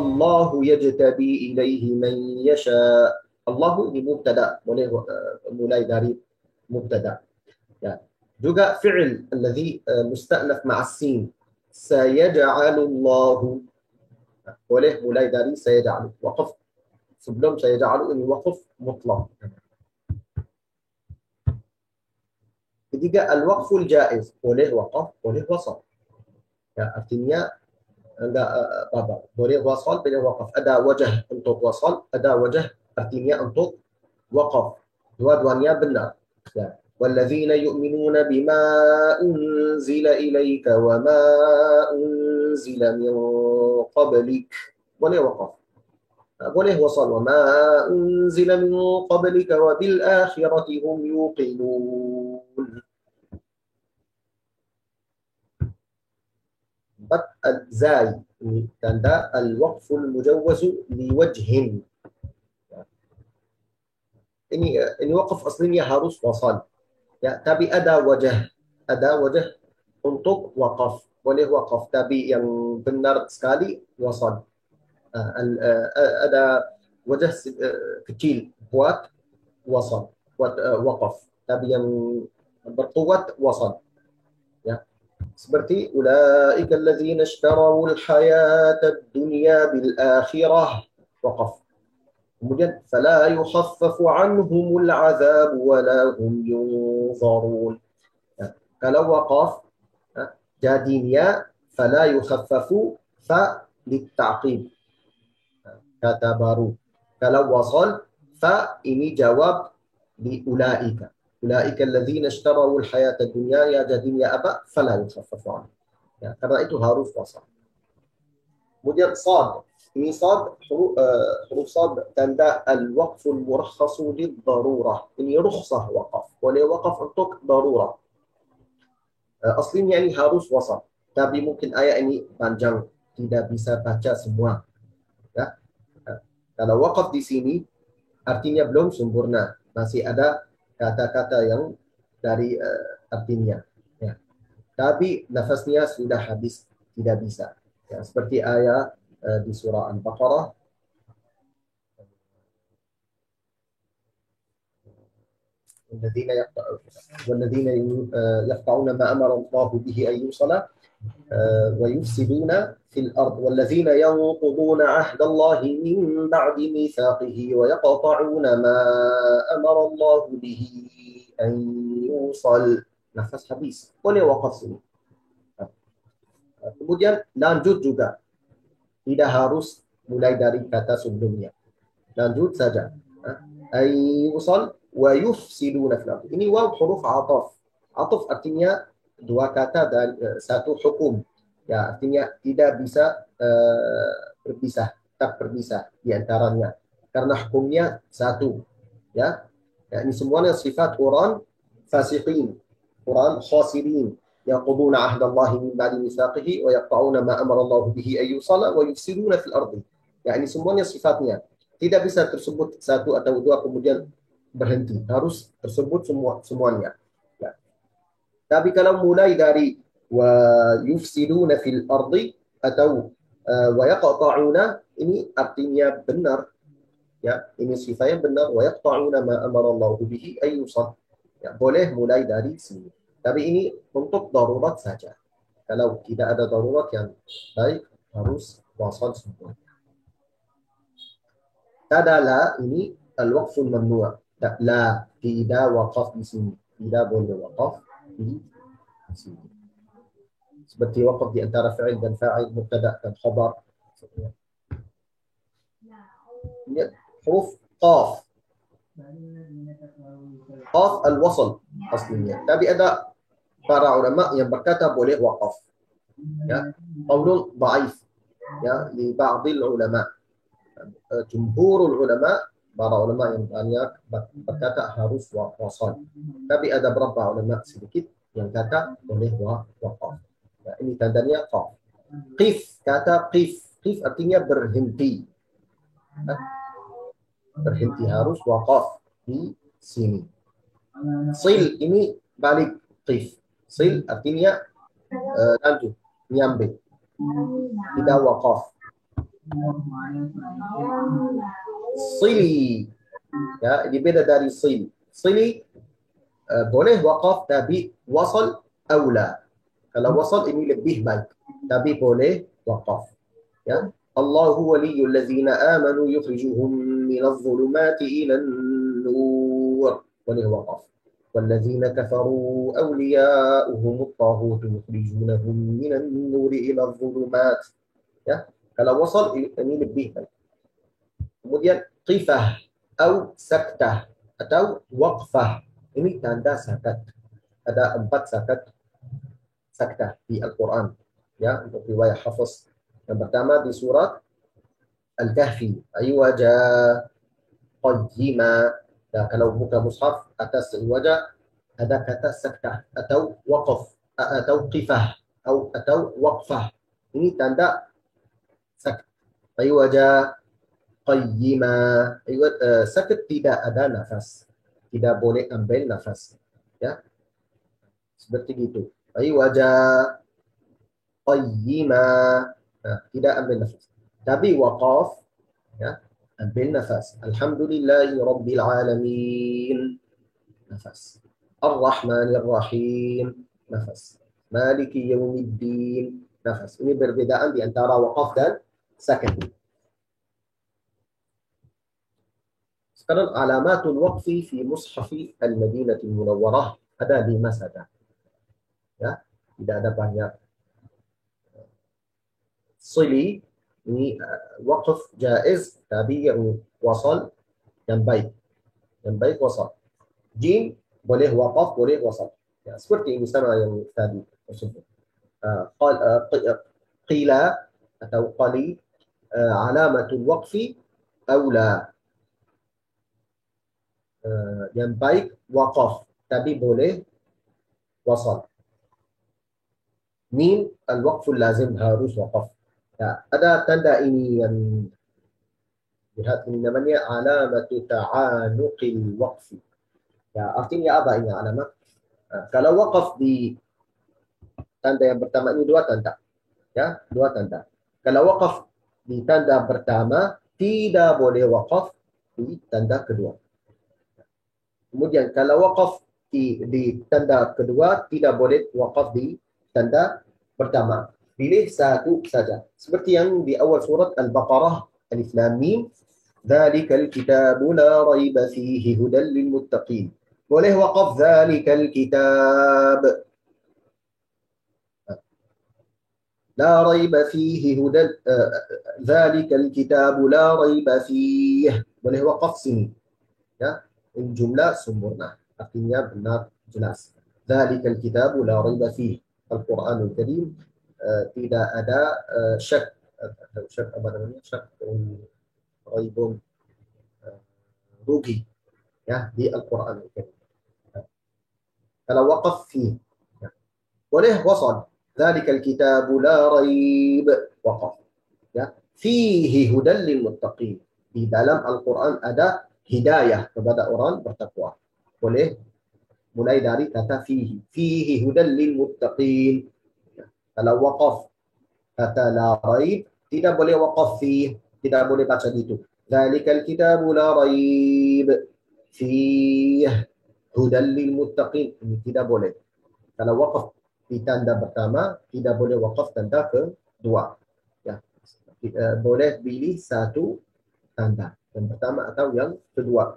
Allahu yajtabi ilaihi man yasha. Allahu ini mubtada, boleh mulai dari mubtada. Ya. Juga fi'il alladhi musta'naf ma'as-sin. Sayaj'alullahu. Boleh mulai dari sayaj'alu. Waqaf sebelum sayaj'alu ini waqaf mutlaq. Ketiga al-waqful jaiz. Boleh waqaf, boleh wasal. Ya, artinya enggak apa. Boleh wasal, boleh waqaf. Ada wajah untuk wasal, ada wajah artinya untuk waqaf. Dua-duanya benar. Ya. والذين يؤمنون بما أنزل إليك وما أنزل من قبلك boleh waqaf, boleh wasal. وما أنزل من قبلك وبالآخرة هم يوقنون. Empat al-zai, ini tanda al-waqful mujawwazu liwajhin. Ini waqaf aslinya harus wasal. Ya, tapi ada wajah untuk waqaf. Boleh waqaf, tapi yang benar sekali wasal. Ada wajah kecil buat wasal, buat waqaf. Tapi yang berkuat wasal. Ya. Seperti ulaika alladzina ishtarawul hayatad dunya bil akhirah, waqaf. Kemudian fala yukhaffafu anhumul azab wala hum yunzarun. Ya. Kalau waqaf jadinya fala yukhaffafu fa litta'qib, kata baru. Kalau wasal fa ini jawab di ulaika. Ulaika alladzina ishtarawul hayata dunya, ya jadinya apa? Fala yukhaffafu anhum. Ya, karena itu harus wasal. Kemudian sad. Ini sad, huruf sad tanda al-waqful murakhasu lid-darurah. Ini rukhsah waqaf. Boleh waqaf untuk darurah. Aslinya ini harus wasal. Tapi mungkin ayat ini panjang, tidak bisa baca semua. Ya. Kalau waqaf di sini, artinya belum sempurna. Masih ada kata-kata yang dari artinya. Ya. Tapi nafasnya sudah habis, tidak bisa. Ya, seperti ayat di surah Al-Baqarah. والذين يقطعون ما أمر الله به أن يوصل ويفسدون في الأرض والذين ينقضون عهد الله من بعد ميثاقه ويقطعون ما أمر الله به أن يوصل. Nafas habis, boleh waqaf sini. Kemudian lanjut juga. Tidak harus mulai dari kata sebelumnya. Lanjut saja. Ayyusal wa yufsiduna fil ardh. Ini waw huruf ataf. Ataf artinya dua kata dan satu hukum. Ya, artinya tidak bisa berpisah, tak berpisah di antaranya. Karena hukumnya satu. Ya. Ya, ini semuanya sifat orang fasiqin, orang khasirin. يقضون عهد الله من بعد ميثاقه ويقطعون ما أمر الله به أن يوصل ويفسدون في الأرض. Yani semuanya sifatnya. Tidak bisa tersebut satu atau dua kemudian berhenti. Harus tersebut semuanya. Ya. Tapi kalau mulai dari wa yufsiduna fil ardi atau wa yaqta'una, ini artinya benar. Ya, ini sifatnya benar. Wa yaqta'una ma amara Allah bihi ay yusal. Ya, boleh mulai dari sini. Tapi ini untuk darurat saja. Kalau tidak ada darurat yang baik, harus wasal semua. Tadala ini al-waqful mamnu'. La, tidak waqaf di sini. Tidak boleh waqaf di sini. Seperti waqaf di antara fa'il dan fa'il, mubtada dan khabar. Ini huruf qaf. Qaf al-wasl aslinya. Tapi ada para ulama yang berkata boleh waqaf. Ya, qaulun dhaif. Ya, li ba'dil ulama. Jumhurul ulama, para ulama yang banyak berkata harus wasal. Tapi ada beberapa ulama sedikit yang kata boleh waqaf. Ya, ini tandanya qaf. Qif, kata qif. Qif artinya berhenti. Ya, berhenti, harus waqaf di sini. Sil ini balik qif. Sil artinya lanjut, nyambil. Tidak waqaf. Sili. Ya, ini beda dari sil. Sili boleh waqaf tapi wasal aula. Kalau wasal ini lebih baik. Tapi boleh waqaf. Ya. Allahu waliyul ladzina amanu yukhrijuhum minadh dhulumati ilan nur. Boleh waqaf. والذين كفروا أولياؤهم الطاغوت يخرجونهم من النور إلى الظلمات. Ya, kalau wasal ini lebih baik. Kemudian qifah atau saktah atau waqfah. Ini tanda sakat. Ada 4 sakat saktah di Al-Quran. Ya, untuk riwayat Hafiz. Yang pertama di surat Al-Kahfi. Aywaja qayyima. Dan kalau buka mushaf atas wajah ada kata saktah atau waqaf atau qifah atau waqfah. Ini tanda sakat. Aywaja qayyima. Sakit tidak ada nafas. Tidak boleh ambil nafas. Ya, seperti itu. Aywaja qayyima. Nah, tidak ambil nafas. Tapi waqaf, ya, ambil nafas. Alhamdulillahi rabbil alamin. Nafas. Ar-Rahmanir Rahim. Nafas. Maliki yaumiddin. Nafas. Ini perbedaan di antara waqaf dan sakit. Sekarang alamatul waqfi fi mushafi al-Madinatul Munawwarah ada 5 saja. Ya, tidak ada banyak. Sili ini waqf jaiz tapi yang wasal yang baik. Yang baik wasal. Jim boleh waqaf, boleh wasal. Ya, seperti ini sama yang tadi tersebut. Qila atau qali alamatul waqfi aula. Yang baik waqaf tapi boleh wasal. Mim al-waqful lazim harus waqaf. Ya, ada tanda ini yang lihat ini namanya alamatu ta'anuqil waqfi. Ya, artinya apa ini alamat? Kalau waqaf di tanda yang pertama ini 2 tanda. Ya, 2 tanda. Kalau waqaf di tanda pertama tidak boleh waqaf di tanda kedua. Kemudian kalau waqaf di tanda kedua tidak boleh waqaf di tanda pertama. Pilih satu saja. Seperti yang di awal surat Al-Baqarah, Alif Lam Mim, Dzalikal kitabu la raiba fihi hudan lil muttaqin. Boleh waqaf dzalikal kitab. La raiba fihi hudan dzalikal kitabu la raiba fihi. Boleh waqaf sini. Ya, jumlah sempurna. Artinya benar jelas. Dzalikal kitabu la raiba fihi. Al-Qur'anul Karim tidak ada syak atau syak apa namanya, syak raibun rugi ya di Al-Quran. Kalau waqaf fi ya, boleh wasal. Dzalikal kitabu la raib waqaf ya fihi hudan lil muttaqin. Di dalam Al-Quran ada hidayah kepada orang bertakwa. Boleh mulai dari kata fihi hudan lil muttaqin. Kalau waqaf kata la raib, tidak boleh waqaf fi, tidak boleh baca gitu. Dzalikal kitabu la raib fi hudan lil muttaqin. Ini tidak boleh. Kalau waqaf di tanda pertama, tidak boleh waqaf tanda kedua. Ya. Boleh pilih satu tanda, yang pertama atau yang kedua.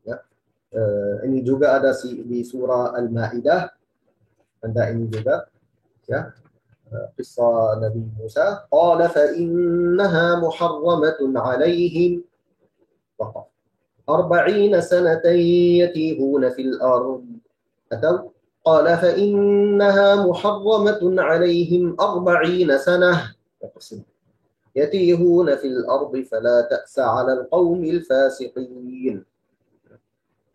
Ya. Ini juga ada di surah Al-Maidah. Tanda ini juga ya. قصة نبي موسى قال فإنها محرمة عليهم وقف 40 سنة يتيهون في الأرض أتوا قال فإنها محرمة عليهم 40 سنة يتيهون في الأرض فلا تأس على القوم الفاسقين.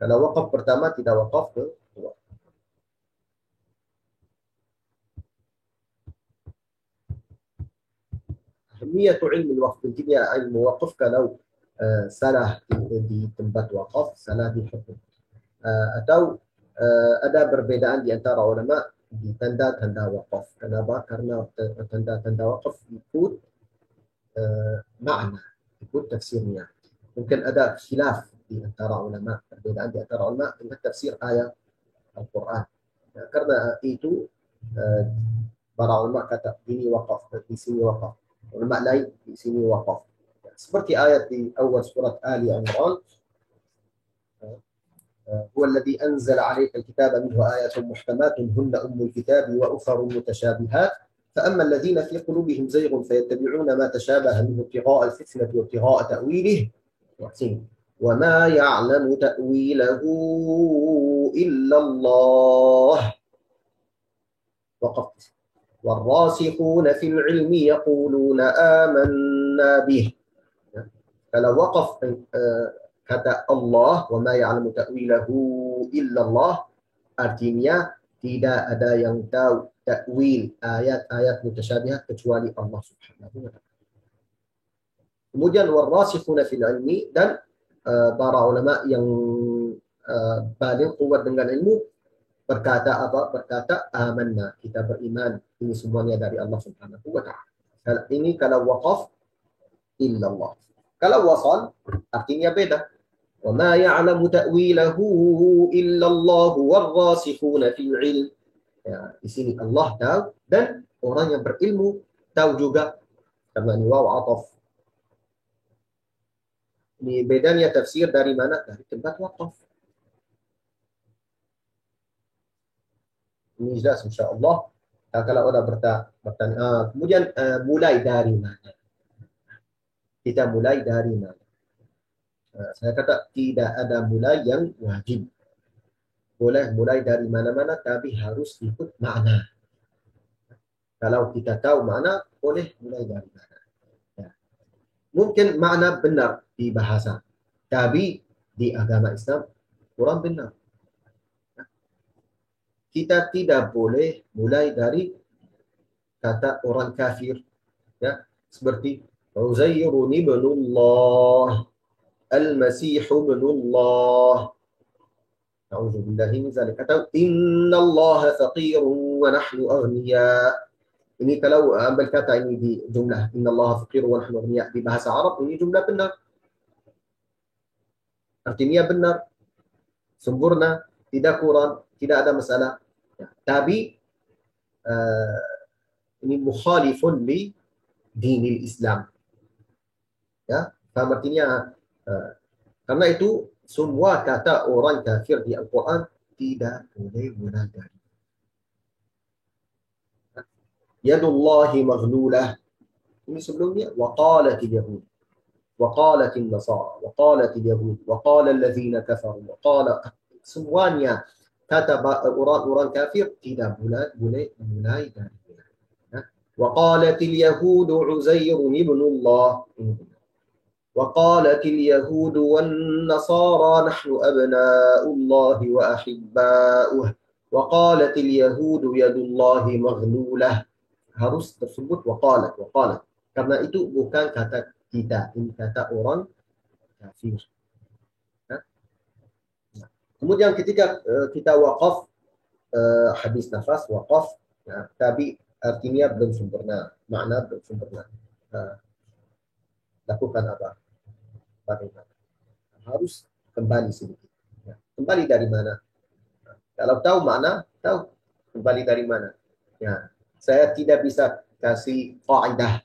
Kalau waqaf pertama tidak waqaf kedua. Ahmiyatu ilmu al-waqf, pentingnya ilmu waqf. Kalau salah di tempat waqaf, salah di hukum. Atau ada perbedaan di antara ulama di tanda-tanda waqaf. Kenapa? Karena tanda-tanda waqaf ikut makna, ikut tafsirnya. Mungkin ada khilaf di antara ulama, perbedaan di antara ulama dengan tafsir ayat Al-Quran. Ya, karena itu para ulama kata ini waqaf, di sini waqaf. Ulama lain di sini waqaf. Ya, seperti ayat di awal surat Ali Imran, هو الذي أنزل عليك الكتاب منه آيات محكمات هن أم الكتاب وأخر متشابهات فأما الذين في قلوبهم زيغ فيتبعون ما تشابه منه ابتغاء الفتنة وابتغاء تأويله وما يعلم تأويله إلا الله وقفت والراسخون في العلم يقولون آمنا به. Kalau waqaf kata Allah wa ma ya'lamu ta'wilahu illallah, artinya tidak ada yang tahu takwil ayat-ayat mutasyabihat kecuali Allah Subhanahu wa taala. Kemudian warasikhuna fil ilmi, dan para ulama yang paling kuat dengan ilmu berkata apa? Berkata amanna, kita beriman. Ini semuanya dari Allah Subhanahu wa taala. Ini kalau waqaf illallah. Kalau wasal artinya beda. وَمَا يَعْلَمُ تَأْوِيلَهُ إِلَّا اللَّهُ وَالرَّاسِخُونَ فِي الْعِلْمِ. Ya, di sini Allah tahu dan orang yang berilmu tahu juga, karena ini waw ataf. Ini bedanya tafsir dari mana? Dari tempat waqaf. Ini jelas insyaAllah. Kalau ada bertanya, kemudian mulai dari mana? Kita mulai dari mana? Saya kata tidak ada mulai yang wajib. Boleh mulai dari mana-mana, tapi harus ikut makna. Kalau kita tahu makna, boleh mulai dari mana. Ya. Mungkin makna benar di bahasa, tapi di agama Islam kurang benar. Kita tidak boleh mulai dari kata orang kafir. Ya. Seperti Uzairun ibnullah, Al-Masih ibnullah. Na'udzubillahi min dzalik. Atau innallaha faqirun wa nahnu aghniya. Ini kalau ambil kata ini di jumlah innallaha faqirun wa nahnu aghniya di bahasa Arab, ini jumlah benar. Artinya benar, sempurna, tidak kurang, tidak ada masalah. Ya. Tapi ini mukhalifun li dinil Islam. Ya, artinya karena itu semua kata orang kafir di Al-Quran tidak boleh mulai dari yadullahi maghlulah. Ini sebelumnya waqalatil yahud, waqalatil nasara, waqalatil yahud, waqalal ladzina kafaru, waqala, semuanya kata orang-orang kafir tidak boleh mulai dari waqalatil yahudu Uzairun ibnullah. وقالت اليهود والنصارى نحن أبناء الله وأحباؤه وقالت اليهود يد الله مغلولة. Harus tersebut waqalat. Karena itu bukan kata kita, ini kata orang kafir. Kemudian ketika kita waqaf, habis nafas waqaf, tapi artinya belum sempurna, makna belum sempurna. Lakukan apa? Bagaimana? Harus kembali sedikit. Ya. Kembali dari mana? Kalau tahu mana, tahu kembali dari mana. Ya. Saya tidak bisa kasih kaidah.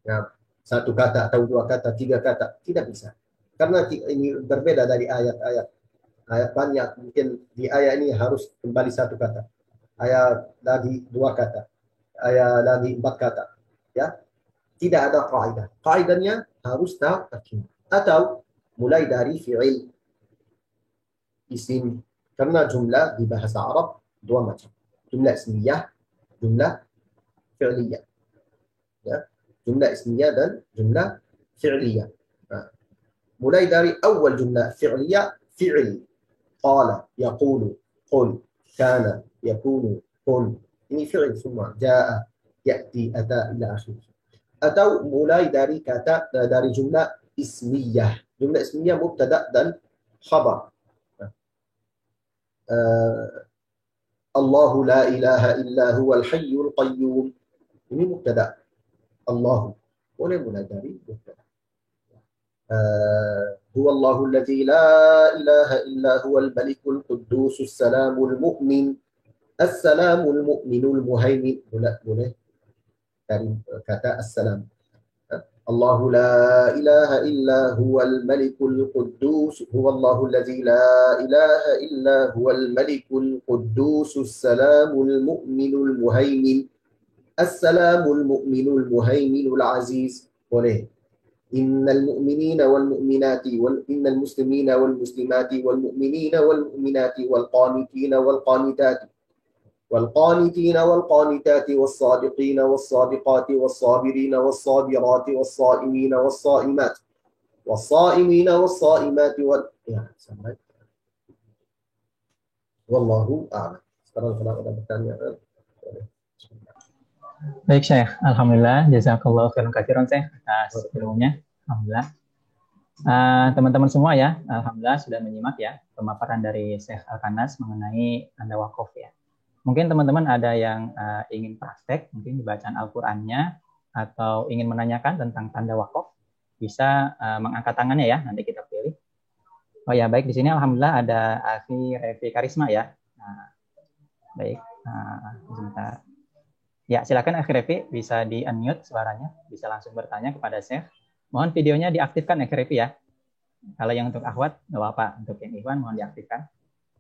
Ya. Satu kata atau dua kata, tiga kata, tidak bisa. Karena ini berbeda dari ayat-ayat. Ayat banyak, mungkin di ayat ini harus kembali satu kata. Ayat lagi dua kata. Ayat lagi empat kata. Ya. Tidak ada kaidah. Kaidahnya harus tahu artinya. Atau mulai dari fi'il, isim. Karena jumlah di bahasa Arab dua macam. Jumlah ismiyah, jumlah fi'liyah. Ya. Jumlah ismiyah dan jumlah fi'liyah. Nah, mulai dari awal jumlah fi'liyah, fi'il. Qala, yaqulu, qul, kana, yakunu, qul. Ini fi'il semua. Ja'a, ya'ti, ata, ila akhir. Atau mulai dari kata, dari jumlah ismiyah. Jumlah ismiyah mubtada dan khabar. Allahu la ilaha illa huwal hayyul qayyum. Ini mubtada. Allahu. boleh mulai dari mubtada. هو الله الذي لا إله إلا هو الملك القدوس السلام المؤمن السلام المؤمن المهيمن boleh dari kata السلام. الله لا إله إلا هو الملك القدوس هو الله الذي لا إله إلا هو الملك القدوس السلام المؤمن المهيمن السلام المؤمن المهيمن العزيز boleh. إن المؤمنين والمؤمنات إن المسلمين والمسلمات والمؤمنين والمؤمنات والقانتين والقانتات والقانتين والقانتات والصادقين والصادقات والصابرين والصابرات والصائمين والصائمات والصائمين والصائمات والله أعلم. Sekarang kalau ada pertanyaan. Baik Syekh, Alhamdulillah, jazakallahu khairan katsiran Syekh atas ilmunya. Alhamdulillah. Teman-teman semua ya, Alhamdulillah sudah menyimak ya pemaparan dari Syekh Al-Kanas mengenai tanda wakaf ya. Mungkin teman-teman ada yang ingin praktek, mungkin di bacaan Al-Qur'annya atau ingin menanyakan tentang tanda wakaf, bisa mengangkat tangannya ya, nanti kita pilih. Oh ya, baik, di sini Alhamdulillah ada Akhi Revi Karisma ya. Nah, baik, sebentar. Ya, silakan Akhi Revi, bisa di-unmute suaranya, bisa langsung bertanya kepada Syekh. Mohon videonya diaktifkan Akhi Revi ya. Kalau yang untuk akhwat, nggak apa-apa. Untuk yang ikhwan, mohon diaktifkan.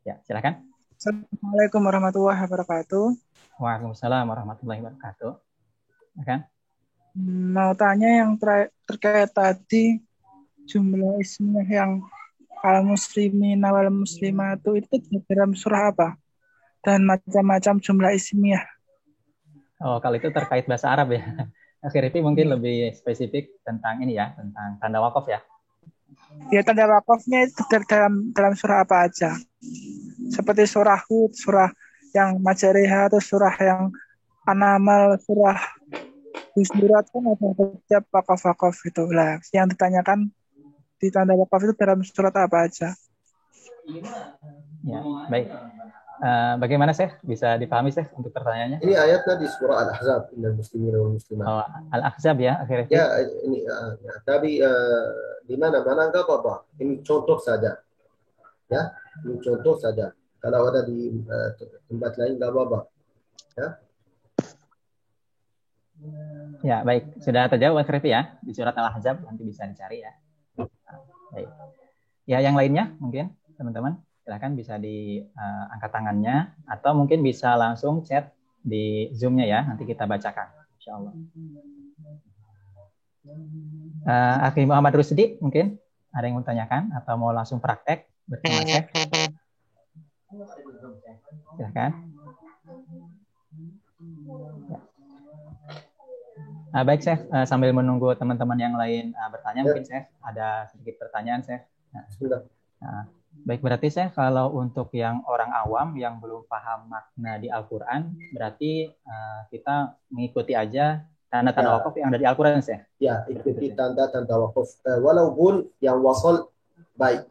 Ya, silakan. Assalamualaikum warahmatullahi wabarakatuh. Waalaikumsalam warahmatullahi wabarakatuh. Silakan. Mau tanya yang terkait tadi, jumlah ismiyah yang al-muslimin wal muslimatu itu dalam surah apa? Dan macam-macam jumlah ismiyah. Oh, kalau itu terkait bahasa Arab ya. Akhir itu mungkin lebih spesifik tentang ini ya, tentang tanda wakaf ya. Ya, tanda wakafnya itu dalam surah apa aja? Seperti surah Hud, surah yang Majariha, atau surah yang An-Naml, surah Hujurat, kan ada setiap wakaf-wakaf itu. Lah, yang ditanyakan di tanda wakaf itu dalam surat apa aja? Ya, baik. Bagaimana Syekh? Bisa dipahami Syekh untuk pertanyaannya? Ini ayatnya di surah Al-Ahzab, innal muslimina wal muslimat. Oh, Al-Ahzab ya, akhirnya. Ya, ini tapi di mana enggak apa-apa. Ini contoh saja. Ya, ini contoh saja. Kalau ada di tempat lain enggak apa-apa. Ya. Ya, baik. Sudah terjawab akhirnya ya di surat Al-Ahzab, nanti bisa dicari ya. Baik. Ya, yang lainnya mungkin teman-teman silakan bisa diangkat tangannya atau mungkin bisa langsung chat di Zoom-nya ya, nanti kita bacakan insyaallah. Akhi Muhammad Rusdi mungkin ada yang mau tanyakan atau mau langsung praktek bersama Syekh? Silakan. Ya. Baik Syekh, sambil menunggu teman-teman yang lain bertanya, mungkin Syekh ada sedikit pertanyaan Syekh. Nah, baik, berarti Syekh kalau untuk yang orang awam yang belum paham makna di Al-Quran, berarti kita mengikuti aja tanda-tanda wakaf yang ada di Al-Quran Syekh. Ya, ikuti tanda-tanda wakaf walaupun yang wasal baik.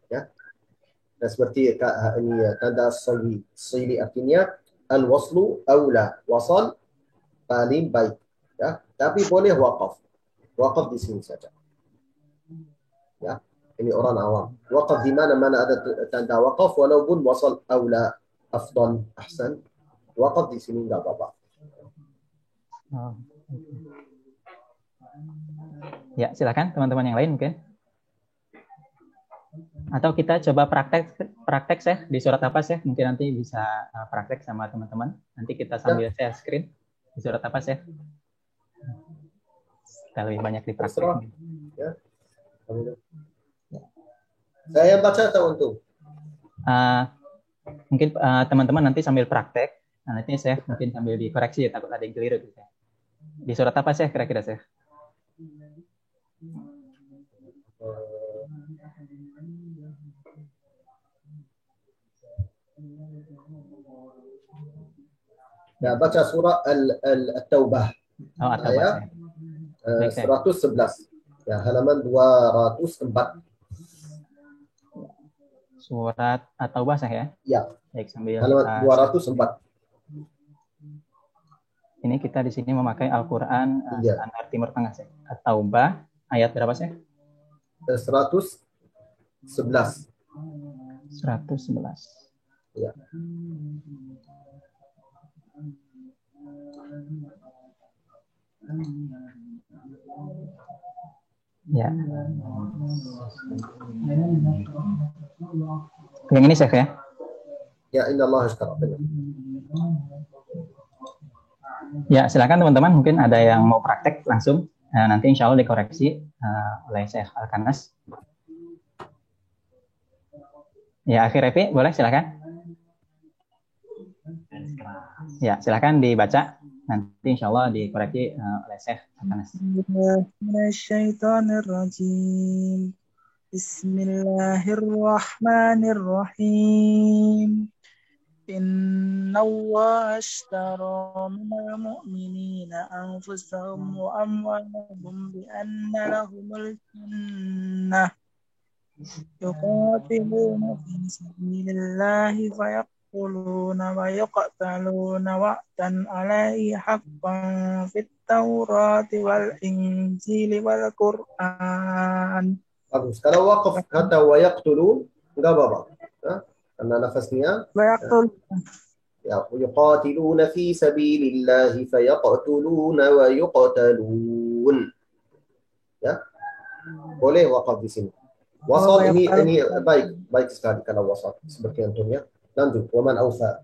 Ya. Nah, seperti ini tanda sili artinya al-waslu aula, wasal paling baik. Ya, tapi boleh wakaf. Wakaf di sini saja. Ya, ini orang awam. Wakaf di mana-mana ada tanda wakaf walaupun wasal aula, afdal, ahsan. Wakaf di sini enggak apa-apa. Oh. Ya, silakan teman-teman yang lain mungkin. Atau kita coba praktek Syekh di surat apa Syekh? Mungkin nanti bisa praktek sama teman-teman. Nanti kita sambil share screen di surat apa Syekh? Kita lebih banyak di praktek. Ya. Saya baca atau untuk? Mungkin teman-teman nanti sambil praktek. Nah, nanti Syekh mungkin sambil dikoreksi ya, takut ada yang keliru gitu. Di surat apa Syekh kira-kira Syekh? Ya, baca surah At-Taubah. Oh, At-Taubah. Ayat 111. Ya, halaman 204. Surat At-Taubah ya? Ya. Baik, sambil halaman 204. ini kita di sini memakai Al-Qur'an Iya. standar Timur Tengah, Syekh. At-Taubah ayat berapa, Syekh? 111. 111. Ya. Ya. Yang ini, Syekh, ya? Ya, innallaha ashtara. Ya, silakan teman-teman, mungkin ada yang mau praktek langsung. Nanti insya Allah dikoreksi oleh Syekh Al-Kanas. Ya, akhir Evi, boleh silakan. Ya, silakan dibaca. Nanti insya Allah dikoreksi oleh Syekh Al-Kanas. Bismillahirrahmanirrahim. Inna Allah ashtara minal mu'minina anfusahum wa amwalahum bi anna lahumul jannah yuqatiluna fi sabilillahi fayaqtuluna wa yuqtaluna wa'dan alaihi haqqan fit Taurati wal Injili wal Qur'an. Bagus. Kalau waqaf kata wa yaqtulun enggak apa-apa. Karena nafasnya ya, yuqatiluna fi sabilillahi fayaqtuluna wa yuqtalun. Ya. Boleh waqaf di sini. Wasal ini baik sekali kalau wasal seperti antum ya. Lanjut, wa man awfa.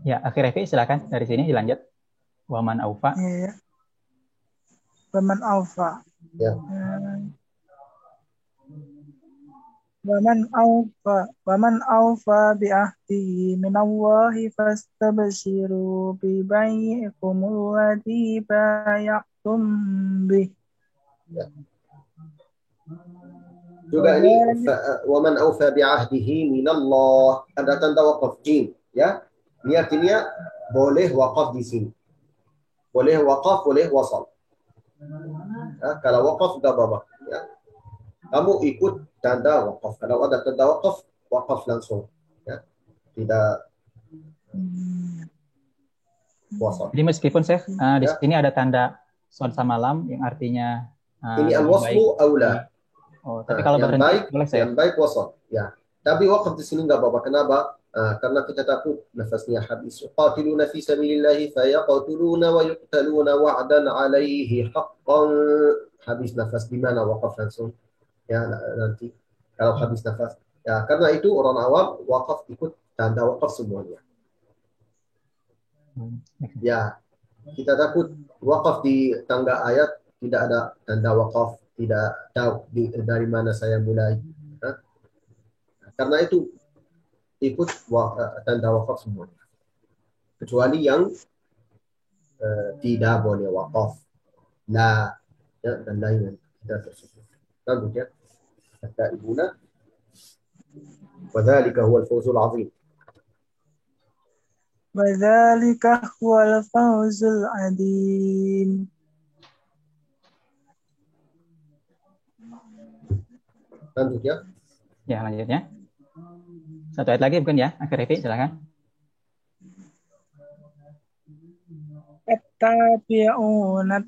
Ya, akhir Evi silakan dari sini dilanjut. Wa man awfa. Iya. Wa man awfa. Ya. Waman awfa bi ahdihi minallahi fastabshiru bi bai'ikum alladhi bay'tum bih. Ya. Juga ini waman awfa bi ahdihi minallah, ada tanda waqaf jim ya. Ini artinya boleh waqaf di sini. Boleh waqaf, boleh wasal. Ya, kalau waqaf enggak apa-apa ya. Kamu ikut tanda waqaf. Kalau ada tanda waqaf, waqaf langsung. Ya. Tidak wasal. Jadi meskipun Syekh di sini ada tanda shad sama lam yang artinya ini al-waslu aula. Oh, tapi kalau yang berhenti baik, boleh Syekh. Yang baik wasal. Ya. Tapi waqaf di sini enggak apa-apa. Kenapa? Karena kita takut nafasnya habis. Qatiluna fi sabilillahi fayaqtuluna wa yuqtaluna wa'dan 'alaihi haqqan. Habis nafas di mana waqaf langsung? Ya, nanti kalau habis nafas. Ya, karena itu orang awam waqaf ikut tanda waqaf semuanya. Ya, kita takut waqaf di tangga ayat tidak ada tanda waqaf, tidak tahu dari mana saya mulai. Karena itu ikut tanda waqaf semuanya. Kecuali yang tidak boleh waqaf. La ya, dan lain tidak tersebut. Lanjut ya. التائبون وذلك هو الفوز العظيم. وذلك هو الفوز العظيم. Lanjut ya. Ya, lanjutnya. Satu ayat lagi mungkin ya, akhir Evi silakan. At-tabi'una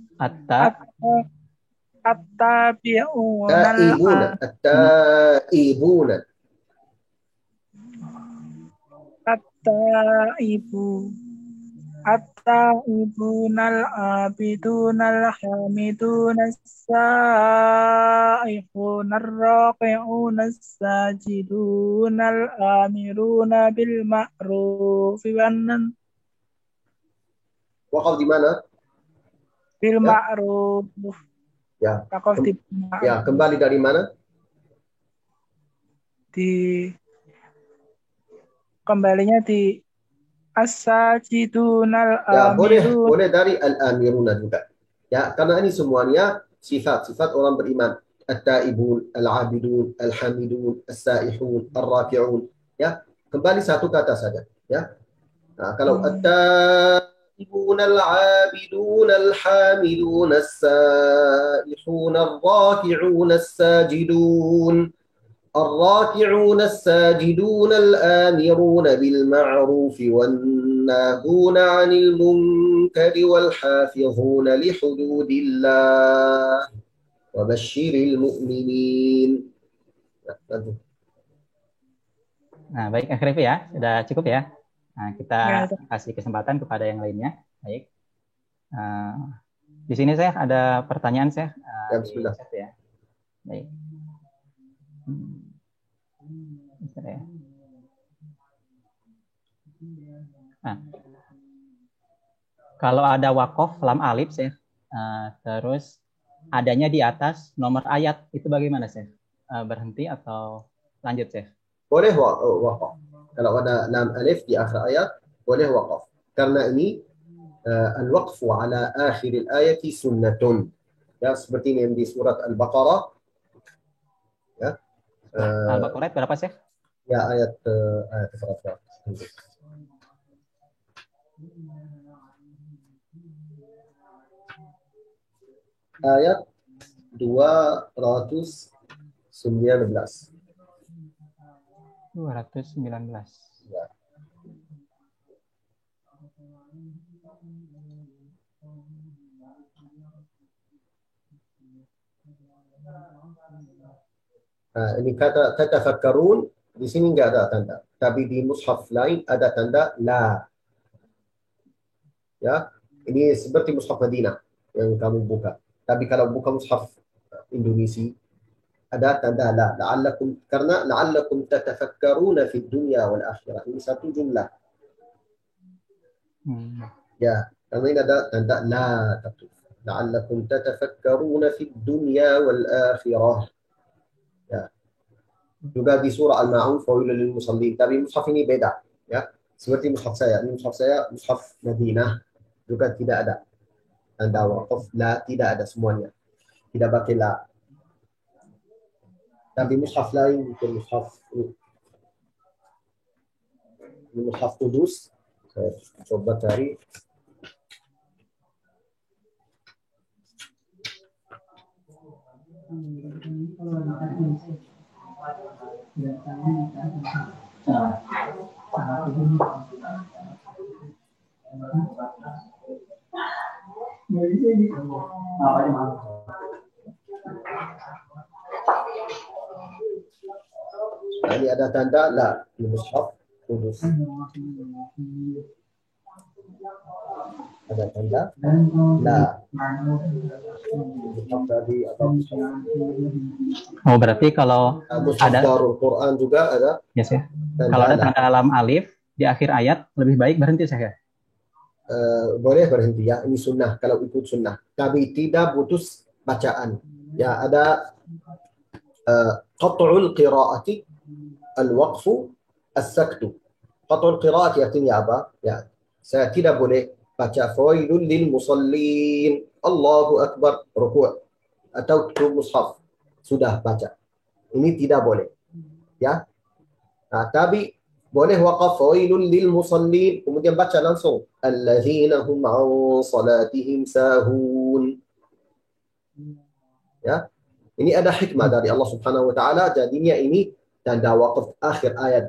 التائبون العابدون الحامدون السائحون الراكعون الساجدون الآمرون بالمعروف Waqaf di mana? Bil ma'ruf. Ya. Ya, kembali dari mana? Kembalinya di as-sajidunal ya, amirun. boleh dari al-amiruna juga. Ya, karena ini semuanya sifat orang beriman. At-taibun, al-abidun, al-hamidun, as-saihun, ar-raki'un. Ya, kembali satu kata saja, ya. Nah, kalau at-taibun, al-abidun, al-hamidun, as-saihun, ar-raki'un, as-sajidun. الراكعون الساجدون الآمرون بالمعروف والناهون عن المنكر والحافظون لحدود الله وبشر المؤمنين. Nah, baik, Akhrifi ya, sudah cukup ya. Nah, kita kasih kesempatan kepada yang lainnya. Baik. Di sini saya ada pertanyaan saya di chat ya. Baik. Ya. Nah, kalau ada wakof lam alif saya, terus adanya di atas nomor ayat itu bagaimana saya? Berhenti atau lanjut saya? Boleh wakaf. Kalau ada lam alif di akhir ayat, boleh wakaf. Karena ini al-waqfu ala akhir al-ayati sunnatun. Ya, seperti yang di surat Al-Baqarah. Ya. Al-Baqarah berapa sih? Ya, ayat berapa? Ayat 219. 219. Ya. Ini kata tatafakkarun di sini enggak ada tanda, tapi di mushaf lain ada tanda la. Ya, ini seperti mushaf Madinah yang kamu buka. Tapi kalau buka mushaf Indonesia ada tanda la, la'allakum, karena la'allakum tatafakkaruna fid dunya wal akhirah. Ini satu jumlah. Ya, karena ini ada tanda la, la'allakum tatafakkaruna fid dunya wal akhirah. Ya. Juga di surah Al-Ma'un fawailul lil musallin, tapi mushaf ini beda, ya. Seperti mushaf saya, ini mushaf saya mushaf Madinah juga tidak ada tanda waqaf la, tidak ada semuanya. Tidak pakai la. Tapi mushaf lain itu mushaf Qudus. Saya coba cari. Ini ada tanda la di mushaf Qudus. Ada tanda la. Oh, berarti kalau ada Darul Quran juga ada. Yes ya. Kalau ada tanda lam alif di akhir ayat lebih baik berhenti saya. Boleh berhenti ya, ini sunnah kalau ikut sunnah. Tapi tidak putus bacaan. Ya, ada qat'ul qiraati al-waqfu as-saktu. Qat'ul qiraati artinya apa? Ya, saya tidak boleh baca fawailul lil musallin, Allahu akbar, ruku' atau mushaf sudah baca. Ini tidak boleh. Ya. Nah, tapi boleh waqaf fawailul lil musallin, kemudian baca langsung alladzina hum 'an salatihim sahun. Ya. Ini ada hikmah dari Allah Subhanahu wa taala, jadinya ini tanda waqaf akhir ayat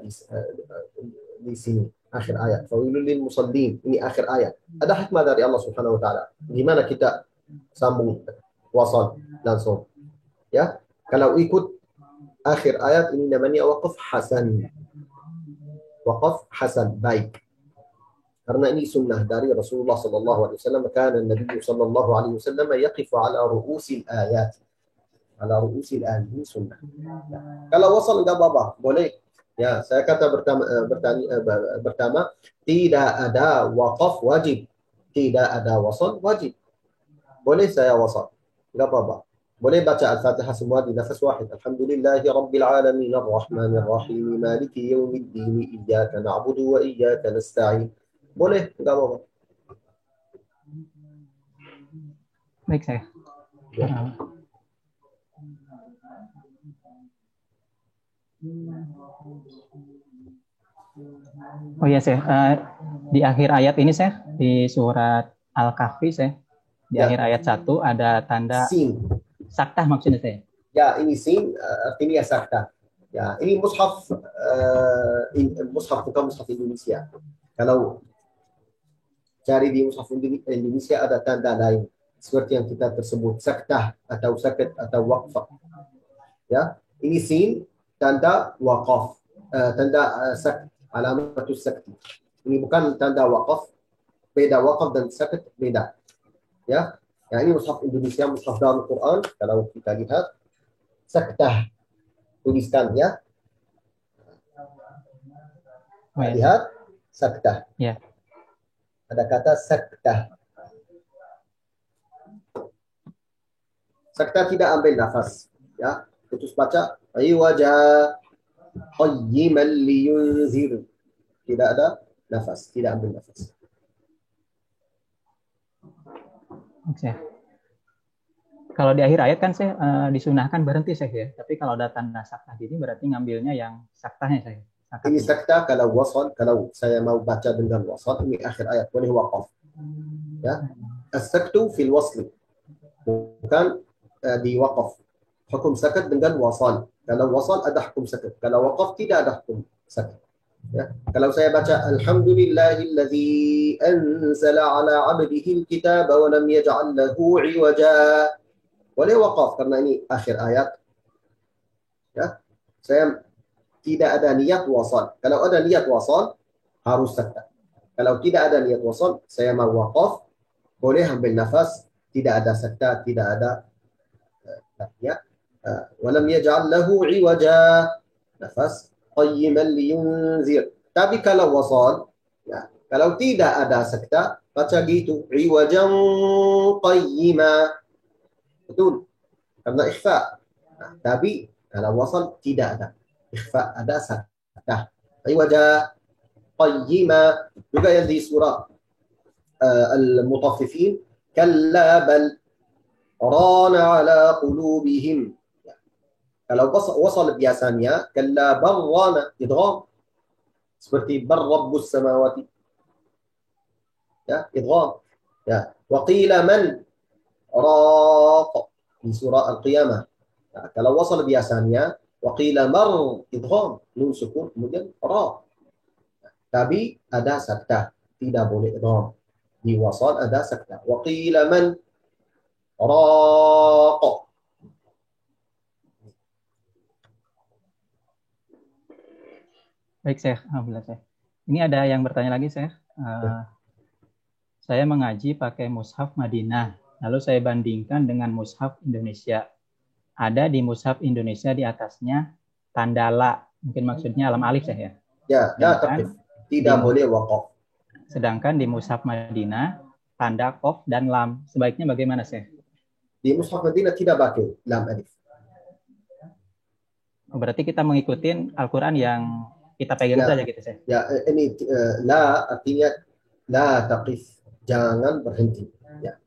di sini. Akhir ayat fawailul lil musallin, ini akhir ayat. Ada hikmah dari Allah Subhanahu wa taala. Gimana kita sambung wasal langsung. Ya. Kalau ikut akhir ayat ini namanya waqaf hasan. Waqaf hasan, baik. Karena ini sunnah dari Rasulullah sallallahu alaihi wasallam. Kana Nabi sallallahu alaihi wasallam yaqifu ala ru'usil ayat. Ala ru'usil ayat, ini sunnah. Ya. Kalau wasal enggak apa-apa, boleh. Ya, saya kata pertama, tidak ada waqaf wajib. Tidak ada wasal wajib. Boleh saya wasal, enggak apa-apa. Boleh baca Al-Fatihah semua di nafas wahid. Alhamdulillahi Rabbil Alamin Ar-Rahmanir Rahim Maliki Yawmiddin Iyyaka na'budu wa iyyaka nasta'in. Boleh, enggak apa-apa. Baik saya. Ya. Oh iya saya, di akhir ayat ini saya di surat Al-Kahfi saya di akhir ayat 1 ada tanda sin. Saktah maksudnya saya. Ya, ini sin artinya saktah. Ya, ini mushaf bukan mushaf Indonesia. Kalau cari di mushaf Indonesia ada tanda lain seperti yang kita tersebut saktah atau sakit atau waqf. Ya, ini sin tanda waqaf, tanda sakt, alamatus sakti. Ini bukan tanda waqaf, beda waqaf dan sakit beda. Ya, ya ini mushaf Indonesia, mushaf Darul Quran. Kalau kita lihat saktah tuliskan ya. Lihat saktah. Ya. Ada kata saktah. Saktah tidak ambil nafas, ya. Putus baca wajah qayyiman liyunzir. Tidak ada nafas, tidak ambil nafas. Oke. Kalau di akhir ayat kan saya disunahkan berhenti saya ya. Tapi kalau ada tanda saktah ini berarti ngambilnya yang saktahnya saya. Ini saktah kalau wasal, kalau saya mau baca dengan wasal, ini akhir ayat boleh waqaf. Ya. As-saktu fil wasl. Bukan di waqaf. Hukum sakat dengan wasal. Kalau wasal ada hukum sakat. Kalau waqaf tidak ada hukum sakat. Ya. Kalau saya baca alhamdulillahillazi anzala ala 'abdihi al-kitaba wa lam yaj'al lahu 'iwaja. Boleh waqaf karena ini akhir ayat. Ya. Saya tidak ada niat wasal. Kalau ada niat wasal harus sakta. Kalau tidak ada niat wasal, saya mau waqaf, boleh ambil nafas, tidak ada sakta, tidak ada niat. Wa lam yaj'al lahu 'iwaja. Nafas qayyiman liyunzir. Tapi kalau wasal, ya, kalau tidak ada sakta, baca gitu, 'iwajan qayyima. Betul. Karena ikhfa. Nah, tapi kalau wasal tidak ada. Ikhfa ada sakta. Iwaja qayyima. Juga yang di surah Al-Mutaffifin. Kalla bal rana ala qulubihim. Ya. Kalau wasal biasanya kalla bal rana idgham. Seperti bar rabbus samawati. Ya, idgham. Ya. Wa qila man raq di surah Al-Qiyamah. Nah, kalau wasal biasanya waqila mar idgham nun sukun kemudian ra. Tapi ada saktah, tidak boleh idgham. Di wasal ada saktah. Waqila man raq. Baik, Syekh. Alhamdulillah, Syekh. Ini ada yang bertanya lagi, Syekh. Saya mengaji pakai mushaf Madinah. Lalu saya bandingkan dengan mushaf Indonesia. Ada di mushaf Indonesia di atasnya tanda la. Mungkin maksudnya alam alif saya. Ya, tidak boleh waqaf. Sedangkan di mushaf Madinah tanda qaf dan lam. Sebaiknya bagaimana, Syekh? Di mushaf Madinah tidak pakai lam alif. Berarti kita mengikuti Al-Qur'an yang kita pegang saja gitu, Syekh. Ya, ini la artinya la taqif, jangan berhenti. Ya.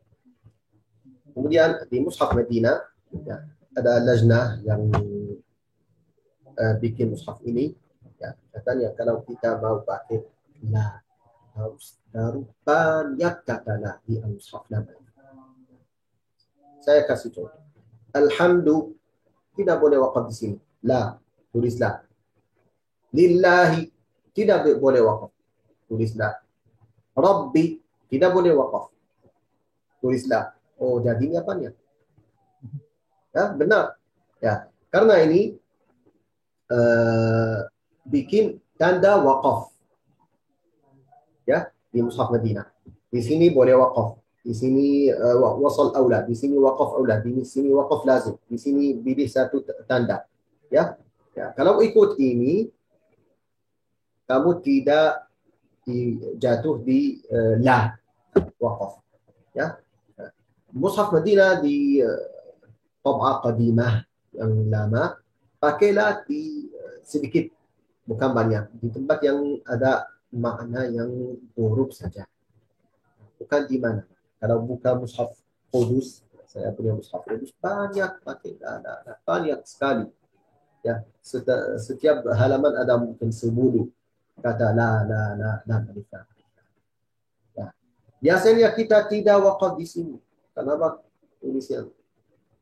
Kemudian di mushaf Madinah ya, ada lajnah yang bikin mushaf ini ya, katanya kalau kita mau pakai la harus taruh banyak kata la di mushaf nama. Saya kasih contoh. Alhamdu tidak boleh waqaf di sini. La, tulis la. Lillahi tidak boleh waqaf. Tulis la. Rabbi tidak boleh waqaf. Tulis la. Oh, jadinya apanya? Ya, benar. Ya, karena ini bikin tanda waqaf. Ya, di mushaf Madinah. Di sini boleh waqaf. Di sini wasal aula, di sini waqaf aula, di sini waqaf lazim, di sini pilih satu tanda. Ya. Ya, kalau ikut ini kamu tidak jatuh di la waqaf. Ya. Mushaf Madinah di tab'ah qadimah yang lama pakailah di sedikit bukan banyak di tempat yang ada makna yang buruk saja, bukan di mana. Kalau buka mushaf Qudus, saya punya mushaf Qudus banyak pakai ada banyak sekali ya, setiap halaman ada mungkin 10 kata la ya. Biasanya kita tidak waqaf di sini. Kenapa? Tulisnya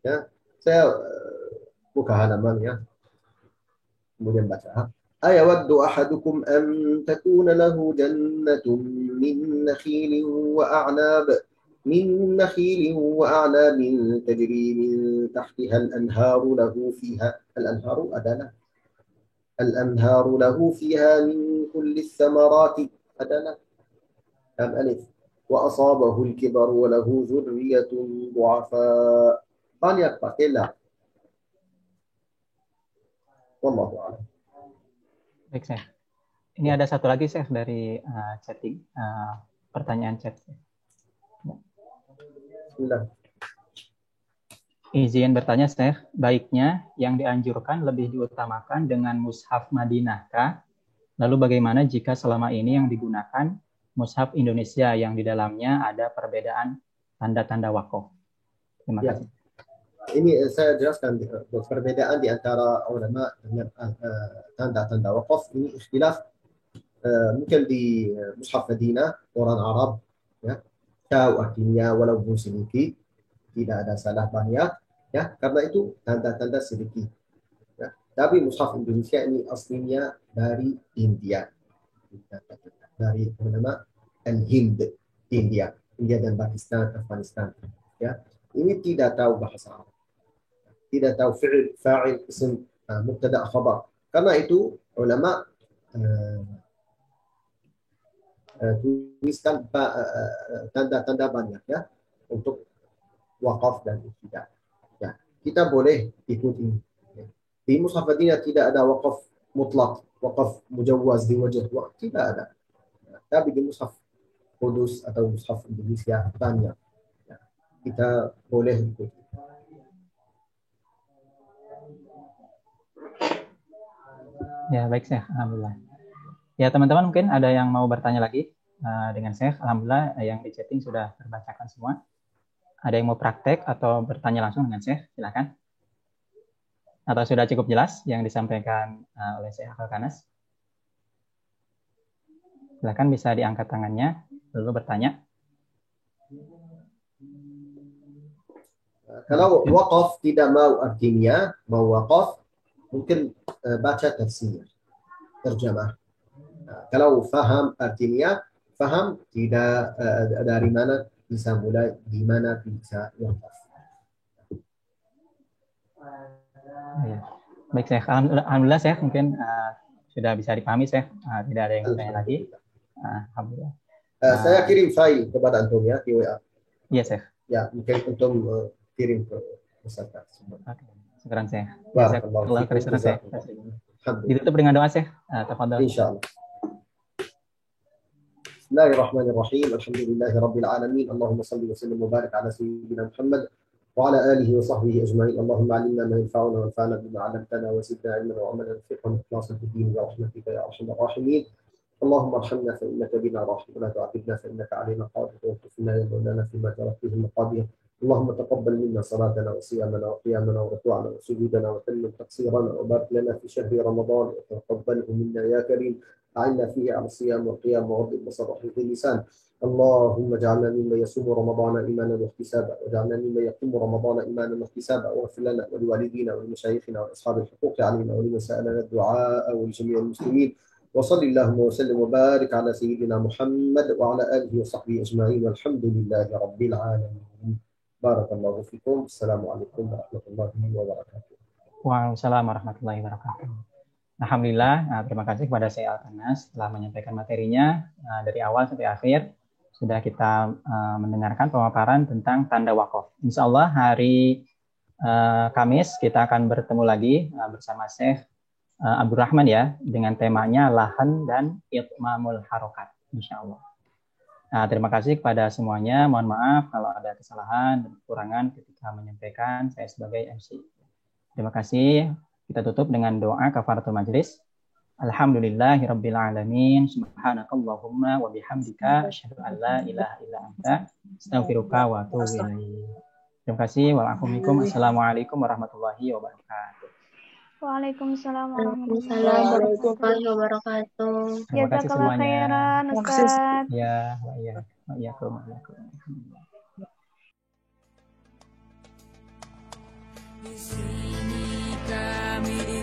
ya, saya buka halaman ya. Kemudian baca. Ayawaddu ahadukum an takuna lahu jannatun min nakhilin wa a'nab tajri min tahtiha al-anharu lahu fiha. Al-anharu adalah al-anharu lahu fiha min kulli thamarati adalah alif. Wa asabahu al-kibar wa lahu dhurriyyatun du'afa. Banyak pakai la. Wallahu a'lam. Baik, Syekh. Ini ada satu lagi, Syekh, dari chatting, pertanyaan chat. Bismillah. Izin bertanya, Syekh, baiknya yang dianjurkan lebih diutamakan dengan mushaf Madinahkah? Lalu bagaimana jika selama ini yang digunakan mushaf Indonesia yang di dalamnya ada perbedaan tanda-tanda wakaf? Terima kasih. Ini saya jelaskan perbedaan di antara ulama dengan tanda-tanda wakaf. Ini ikhtilaf mungkin di mushaf Madinah orang Arab ya, tahu artinya walaupun sedikit, tidak ada salah banyak ya, karena itu tanda-tanda sedikit ya. Tapi mushaf Indonesia ini aslinya dari India, dari ulama Al-Hind, India dan Pakistan, Afghanistan ya. Ini tidak tahu bahasa Arab, tidak tahu fi'il, fa'il, isim, mubtada, khabar. Karena itu ulama tuliskan tanda-tanda banyak ya untuk wakaf dan ibtidah. Ya, kita boleh ikuti. Ya. Di mushaf Madinah tidak ada wakaf mutlak, wakaf mujawwaz di wajah, tidak ada. Ya, tapi di mushaf Kudus atau mushaf Indonesia banyak. Ya, kita boleh ikuti. Ya, baik, Syekh. Alhamdulillah. Ya, teman-teman mungkin ada yang mau bertanya lagi dengan Syekh. Alhamdulillah yang di chatting sudah terbacakan semua. Ada yang mau praktek atau bertanya langsung dengan Syekh? Silakan. Atau sudah cukup jelas yang disampaikan oleh Syekh Al-Kanas? Silakan, bisa diangkat tangannya lalu bertanya. Kalau wakaf tidak mau artinya, mau wakaf, mungkin baca tafsir, terjemah. Kalau faham artinya, faham tidak dari mana bisa mulai, di mana bisa wakaf. Ya. Baik, Syekh. Alhamdulillah, Syekh, mungkin sudah bisa dipahami, Syekh. Tidak ada yang bertanya lagi. Alhamdulillah. Saya kirim file kepada antum ya di WA. Iya, Syekh. Ya, mungkin antum kirim ke peserta. Oke. Sekarang, Syekh. Barakallahu fikum. Ditutup dengan doa, Syekh. Tafadhol. Insyaallah. Bismillahirrahmanirrahim. Alhamdulillahi rabbil alamin. Allahumma shalli wa sallim wa barik ala sayyidina Muhammad wa ala alihi wa sahbihi ajma'in. Allahumma 'allimna ma yanfa'una wanfa'na bima 'allamtana wa zidna 'ilman wa 'amalan fiqhan wa ikhlasan fid din bi rahmatika ya arhamar rahimin. اللهم ارحمنا فإنك بنا راحم ولا تعذبنا فإنك علينا قادر واغفر لنا يا مولانا فيما جرت به المقادير. اللهم تقبل منا صلاتنا وصيامنا وقيامنا وركوعنا وسجودنا وتمم تقصيرنا وبارك لنا في شهر رمضان وتقبله منا يا كريم. أعنا فيه على الصيام والقيام وغض البصر وحفظ اللسان. اللهم اجعلنا ممن يصوم رمضان إيمانا واحتسابا واجعلنا ممن يقوم رمضان إيمانا واحتسابا واغفر لنا ولوالدينا ولمشايخنا ولأصحاب الحقوق علينا ولمن سألنا الدعاء ولجميع المسلمين. وصل اللهم وسلم وبارك على سيدنا محمد وعلى آله وصحبه أجمعين والحمد لله رب العالمين. بارك الله فيكم. السلام عليكم ورحمة الله وبركاته. Waalaikumsalam warahmatullahi wabarakatuh. Alhamdulillah, terima kasih kepada Syekh Al-Kanas telah menyampaikan materinya dari awal sampai akhir. Sudah kita mendengarkan pemaparan tentang tanda wakaf. Insya Allah hari Kamis kita akan bertemu lagi bersama Syekh Abdurrahman ya, dengan temanya lahan dan itmamul harokat, insya Allah. Nah, terima kasih kepada semuanya. Mohon maaf kalau ada kesalahan dan kekurangan ketika menyampaikan saya sebagai MC. Terima kasih. Kita tutup dengan doa kafaratul majlis. Alhamdulillahirabbil alamin. Subhanakallahumma wa bihamdika asyhadu an la ilaha illa anta astaghfiruka wa atubu ilaik. Terima kasih. Wassalamualaikum warahmatullahi wabarakatuh. Waalaikumsalam warahmatullahi wabarakatuh. Jazakallahu khairan, Ustaz. Ya, di sini kami